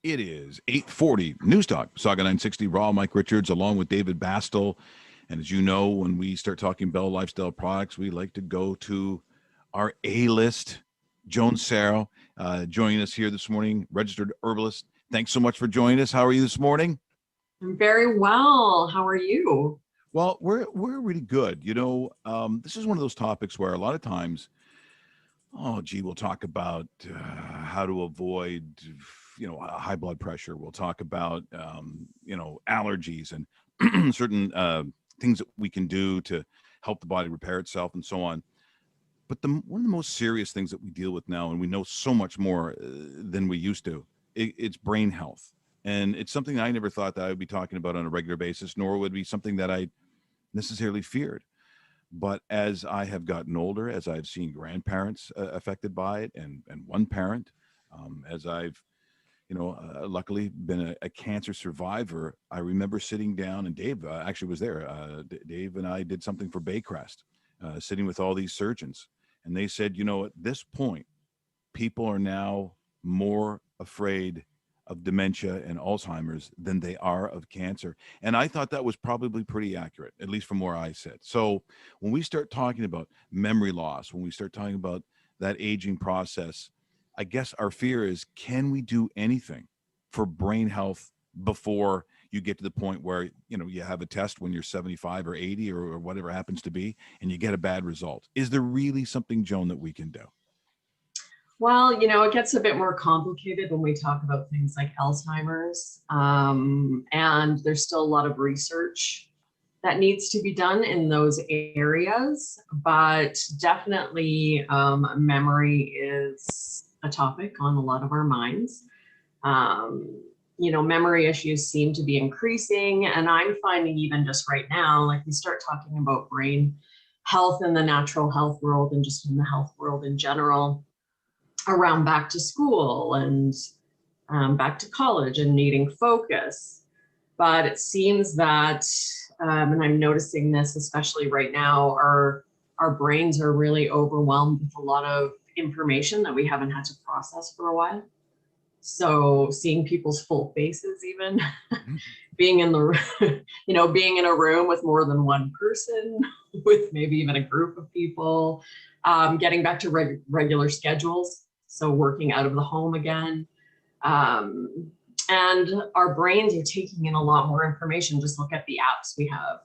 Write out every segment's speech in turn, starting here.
It is 8:40 News Talk, Saga 960 Raw, Mike Richards, along with David Bastel. And as you know, when we start talking Bell Lifestyle products, we like to go to our A-list. Joan Sarro joining us here this morning, registered herbalist. Thanks so much for joining us. How are you this morning? I'm very well. How are you? Well, we're really good. This is one of those topics where a lot of times, we'll talk about how to avoid, high blood pressure. We'll talk about, allergies and certain things that we can do to help the body repair itself and so on. But one of the most serious things that we deal with now, and we know so much more than we used to, it's brain health. And it's something I never thought that I would be talking about on a regular basis, nor would it be something that I necessarily feared. But as I have gotten older, as I've seen grandparents affected by it, and one parent, as I've, luckily been a cancer survivor, I remember sitting down, and Dave actually was there. Dave and I did something for Baycrest, sitting with all these surgeons. And they said, at this point, people are now more afraid of dementia and Alzheimer's than they are of cancer. And I thought that was probably pretty accurate, at least from where I sit. So when we start talking about memory loss, when we start talking about that aging process, I guess our fear is, can we do anything for brain health before you get to the point where, you have a test when you're 75 or 80 or whatever happens to be, and you get a bad result? Is there really something, Joan, that we can do? Well, it gets a bit more complicated when we talk about things like Alzheimer's. And there's still a lot of research that needs to be done in those areas. But definitely memory is a topic on a lot of our minds. Memory issues seem to be increasing. And I'm finding even just right now, like we start talking about brain health in the natural health world and just in the health world in general, around back to school and back to college and needing focus. But it seems that, and I'm noticing this especially right now, our brains are really overwhelmed with a lot of information that we haven't had to process for a while. So seeing people's full faces, even being in being in a room with more than one person, with maybe even a group of people, getting back to regular schedules. So working out of the home again. And our brains are taking in a lot more information. Just look at the apps we have,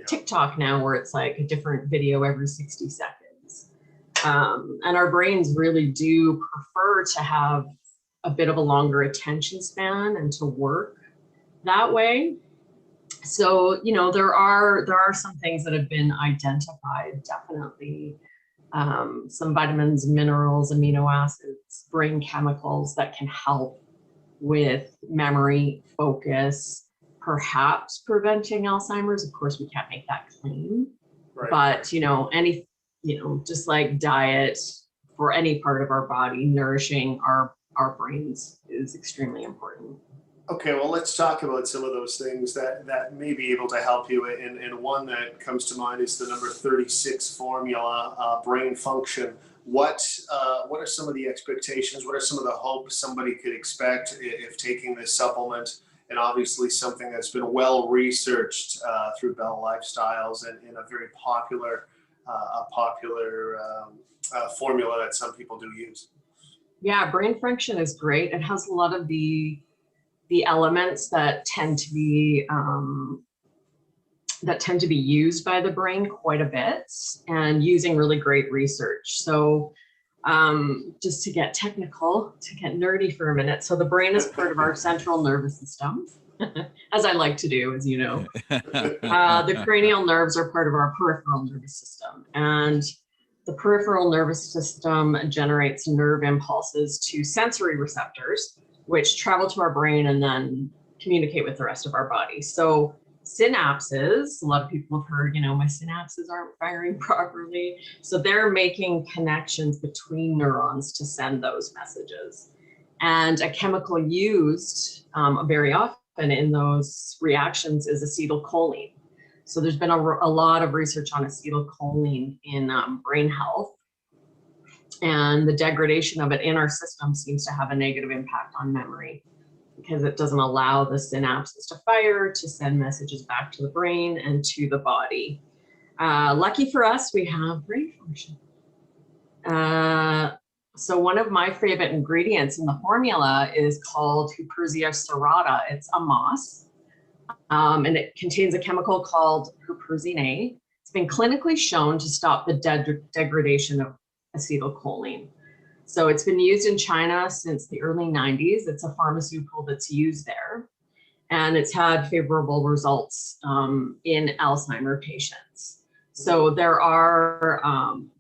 TikTok now, where it's like a different video every 60 seconds. And our brains really do prefer to have a bit of a longer attention span and to work that way. So, there are some things that have been identified, definitely. Some vitamins, minerals, amino acids, brain chemicals that can help with memory, focus, perhaps preventing Alzheimer's. Of course, we can't make that claim, right. But just like diet for any part of our body, nourishing our brains is extremely important. Okay, well, let's talk about some of those things that may be able to help you. And one that comes to mind is the number 36 formula, brain function. What are some of the expectations? What are some of the hopes somebody could expect if taking this supplement? And obviously something that's been well researched through Bell Lifestyles and a very popular formula that some people do use. Yeah, brain function is great. It has a lot of the elements that tend to be used by the brain quite a bit, and using really great research. So just to get technical, to get nerdy for a minute. So the brain is part of our central nervous system, as I like to do, as you know. The cranial nerves are part of our peripheral nervous system. And the peripheral nervous system generates nerve impulses to sensory receptors, which travel to our brain and then communicate with the rest of our body. So synapses, a lot of people have heard, my synapses aren't firing properly. So they're making connections between neurons to send those messages. And a chemical used very often in those reactions is acetylcholine. So there's been a lot of research on acetylcholine in brain health. And the degradation of it in our system seems to have a negative impact on memory. because it doesn't allow the synapses to fire to send messages back to the brain and to the body. Lucky for us, we have brain function. So one of my favorite ingredients in the formula is called Huperzia serrata. It's a moss, and it contains a chemical called huperzine A. It's been clinically shown to stop the degradation of acetylcholine. So it's been used in China since the early 90s. It's a pharmaceutical that's used there, and it's had favorable results in Alzheimer patients. So there are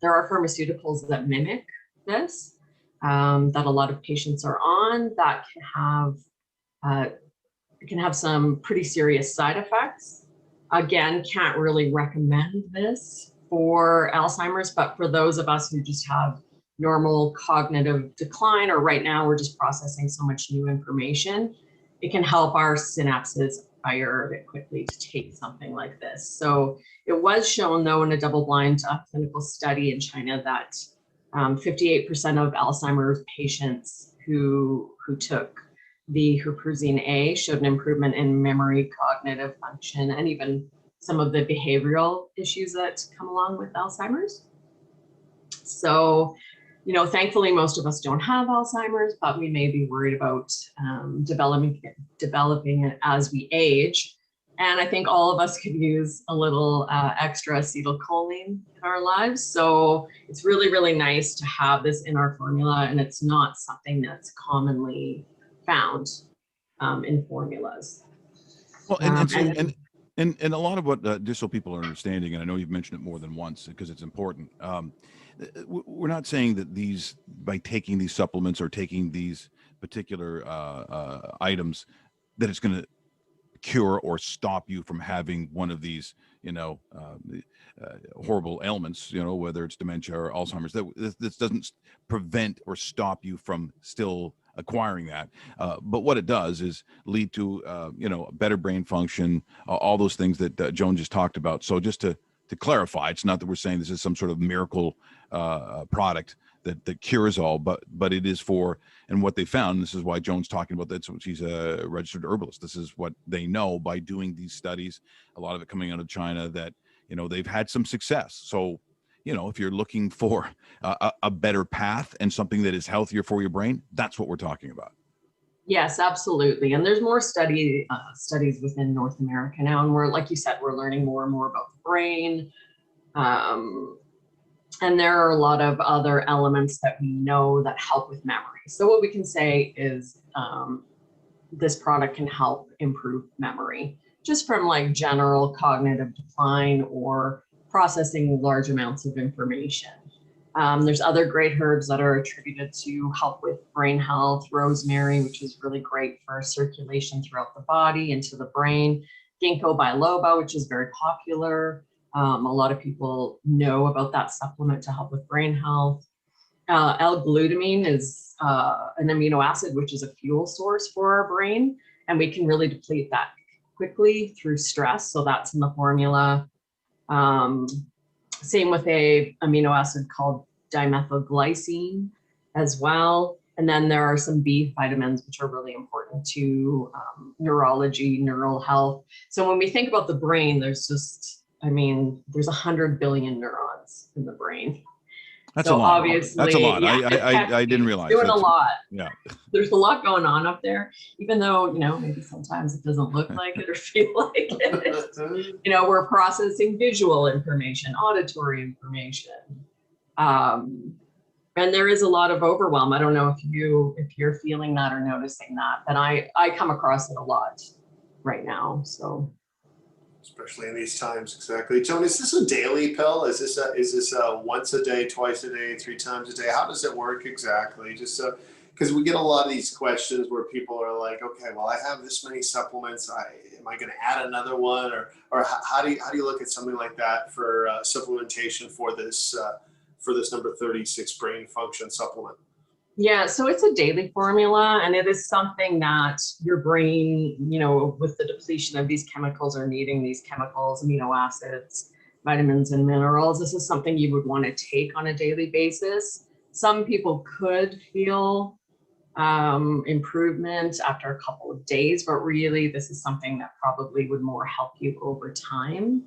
pharmaceuticals that mimic this, that a lot of patients are on, that can have some pretty serious side effects. Again, can't really recommend this for Alzheimer's, but for those of us who just have normal cognitive decline, or right now we're just processing so much new information, it can help our synapses fire a bit quickly to take something like this. So it was shown, though, in a double-blind clinical study in China that 58% of Alzheimer's patients who took the huperzine A showed an improvement in memory, cognitive function, and even some of the behavioral issues that come along with Alzheimer's. So, you know, thankfully, most of us don't have Alzheimer's, but we may be worried about developing it as we age. And I think all of us could use a little extra acetylcholine in our lives. So it's really, really nice to have this in our formula, and it's not something that's commonly found in formulas. Well, and a lot of what just so people are understanding, and I know you've mentioned it more than once because it's important. We're not saying that by taking these supplements or taking these particular items, that it's going to cure or stop you from having one of these, horrible ailments, whether it's dementia or Alzheimer's. This doesn't prevent or stop you from still acquiring that. But what it does is lead to, better brain function, all those things that Joan just talked about. So just to clarify, it's not that we're saying this is some sort of miracle product that cures all, but it is for, and what they found, this is why Joan's talking about that. So she's a registered herbalist. This is what they know by doing these studies, a lot of it coming out of China, that, they've had some success. So, if you're looking for a better path and something that is healthier for your brain, that's what we're talking about. Yes, absolutely. And there's more studies within North America now. And we're, like you said, we're learning more and more about the brain. And there are a lot of other elements that we know that help with memory. So what we can say is this product can help improve memory, just from like general cognitive decline or processing large amounts of information. There's other great herbs that are attributed to help with brain health. Rosemary, which is really great for circulation throughout the body into the brain. Ginkgo biloba, which is very popular. A lot of people know about that supplement to help with brain health. L-glutamine is an amino acid, which is a fuel source for our brain, and we can really deplete that quickly through stress. So that's in the formula. Same with a amino acid called dimethylglycine as well. And then there are some B vitamins, which are really important to neurology, neural health. So when we think about the brain, there's 100 billion neurons in the brain. That's so a lot. Obviously, that's a lot. Yeah, I didn't realize. Doing a lot. Yeah. There's a lot going on up there, even though, maybe sometimes it doesn't look like it or feel like it. We're processing visual information, auditory information. And there is a lot of overwhelm. I don't know if you're feeling that or noticing that, but I come across it a lot right now. So. Especially in these times, exactly. Joan, is this a daily pill? Is this once a day, twice a day, 3 times a day? How does it work exactly? Just because we get a lot of these questions where people are like, okay, well, I have this many supplements. Am I going to add another one, or how do you look at something like that for supplementation for this number 36 brain function supplement? Yeah, so it's a daily formula, and it is something that your brain, with the depletion of these chemicals, are needing these chemicals, amino acids, vitamins, and minerals. This is something you would want to take on a daily basis. Some people could feel improvement after a couple of days, but really this is something that probably would more help you over time.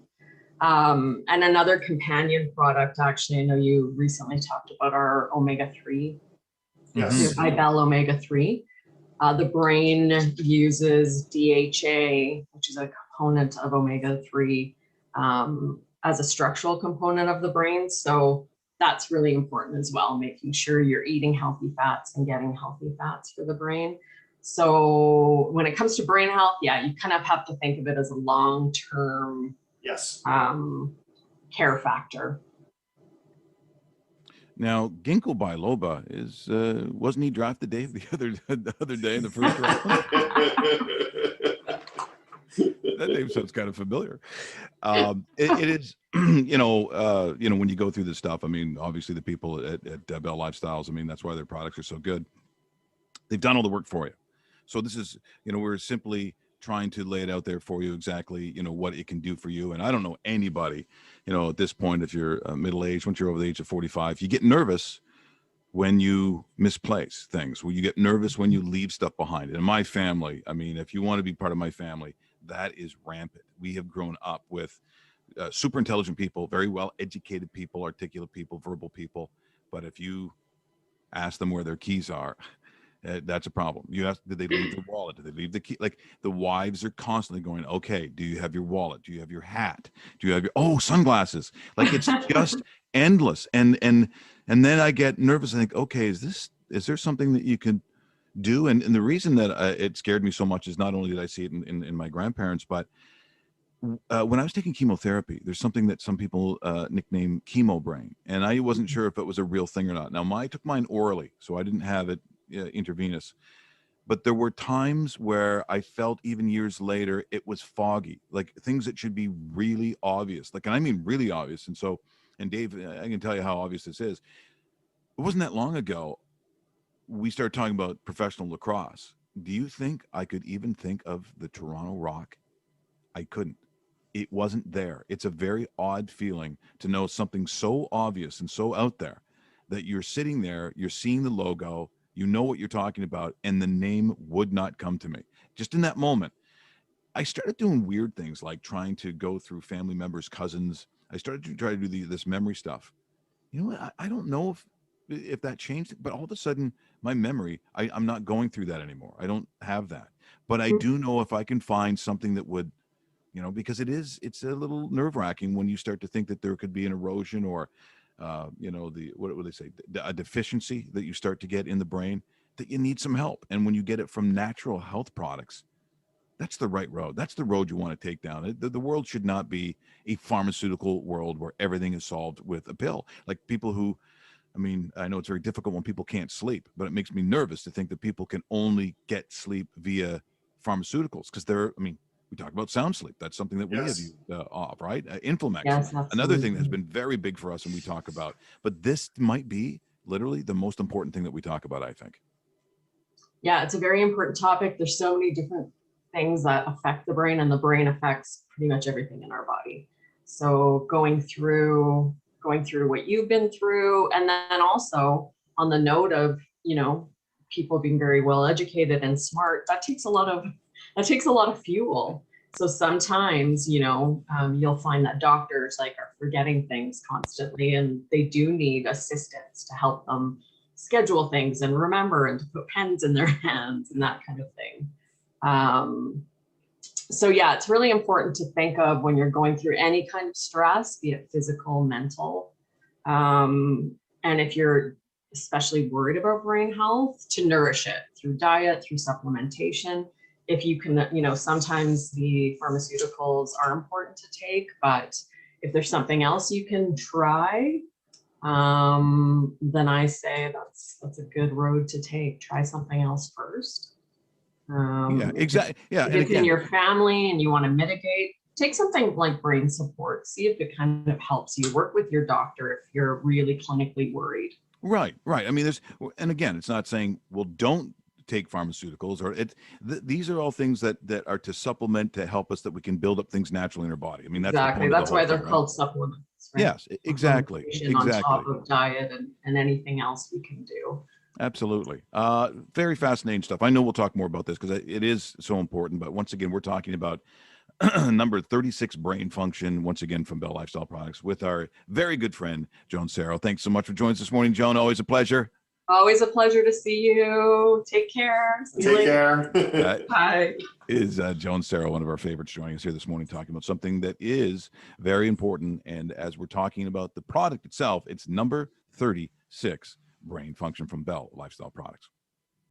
And another companion product, actually, I know you recently talked about our omega-3, Yes. IBEL omega-3. The brain uses DHA, which is a component of omega-3, as a structural component of the brain. So that's really important as well, making sure you're eating healthy fats and getting healthy fats for the brain. So when it comes to brain health, yeah, you kind of have to think of it as a long-term Yes. care factor. Now, Ginkgo biloba is wasn't he drafted Dave the other day in the first round? That name sounds kind of familiar. It is, when you go through this stuff. I mean, obviously the people at Bell Lifestyles. I mean, that's why their products are so good. They've done all the work for you. So this is, we're simply trying to lay it out there for you exactly, what it can do for you. And I don't know anybody, at this point, if you're middle-aged, once you're over the age of 45, you get nervous when you misplace things, when you get nervous when you leave stuff behind. And in my family, I mean, if you want to be part of my family, that is rampant. We have grown up with super intelligent people, very well educated people, articulate people, verbal people. But if you ask them where their keys are, that's a problem. You ask, did they leave their wallet? Did they leave the key? Like, the wives are constantly going, okay, do you have your wallet? Do you have your hat? Do you have your, sunglasses? Like, it's just endless. And then I get nervous. I think, okay, is there something that you can do? And the reason that it scared me so much is not only did I see it in my grandparents, but when I was taking chemotherapy, there's something that some people nickname chemo brain. And I wasn't sure if it was a real thing or not. Now, I took mine orally, so I didn't have it intravenous. But there were times where I felt, even years later, it was foggy, like things that should be really obvious. Like, and I mean really obvious. And Dave, I can tell you how obvious this is. It wasn't that long ago we started talking about professional lacrosse. Do you think I could even think of the Toronto Rock? I couldn't. It wasn't there. It's a very odd feeling to know something so obvious and so out there that you're sitting there, you're seeing the logo, you know what you're talking about, and the name would not come to me. Just in that moment, I started doing weird things like trying to go through family members, cousins. I started to try to do this memory stuff. You know what? I don't know if that changed, but all of a sudden, my memory, I'm not going through that anymore. I don't have that. But I do know if I can find something that would, because it's a little nerve-wracking when you start to think that there could be an erosion or what would they say, a deficiency that you start to get in the brain, that you need some help. And when you get it from natural health products, that's the right road. That's the road you want to take down. The world should not be a pharmaceutical world where everything is solved with a pill. Like people who, I know it's very difficult when people can't sleep, but it makes me nervous to think that people can only get sleep via pharmaceuticals, because we talk about sound sleep. That's something that we have used off, right? Inflamex. Yes, Another thing that's been very big for us and we talk about, but this might be literally the most important thing that we talk about, I think. Yeah, it's a very important topic. There's so many different things that affect the brain, and the brain affects pretty much everything in our body. So going through what you've been through, and then also on the note of, people being very well educated and smart, that takes a lot of fuel. So sometimes, you'll find that doctors are forgetting things constantly, and they do need assistance to help them schedule things and remember and to put pens in their hands and that kind of thing. So yeah, it's really important to think of when you're going through any kind of stress, be it physical, mental, and if you're especially worried about brain health, to nourish it through diet, through supplementation. If you can, sometimes the pharmaceuticals are important to take, but if there's something else you can try, then I say that's a good road to take. Try something else first. Yeah, exactly. Yeah. If it's in your family and you want to mitigate, take something like brain support. See if it kind of helps you. Work with your doctor if you're really clinically worried. Right. And again, it's not saying, well, don't take pharmaceuticals, or these are all things that are to supplement, to help us, that we can build up things naturally in our body. That's exactly. That's why they're called supplements. Right? Yes, exactly. On top of diet and anything else we can do. Absolutely. Very fascinating stuff. I know we'll talk more about this because it is so important. But once again, we're talking about number 36 brain function, once again from Bell Lifestyle Products with our very good friend, Joan Sarro. Thanks so much for joining us this morning, Joan. Always a pleasure. Always a pleasure to see you. Take care. See you Take later. care. Bye. Is Joan Sarro, one of our favorites, joining us here this morning, talking about something that is very important. And as we're talking about the product itself, it's number 36 brain function from Bell Lifestyle Products.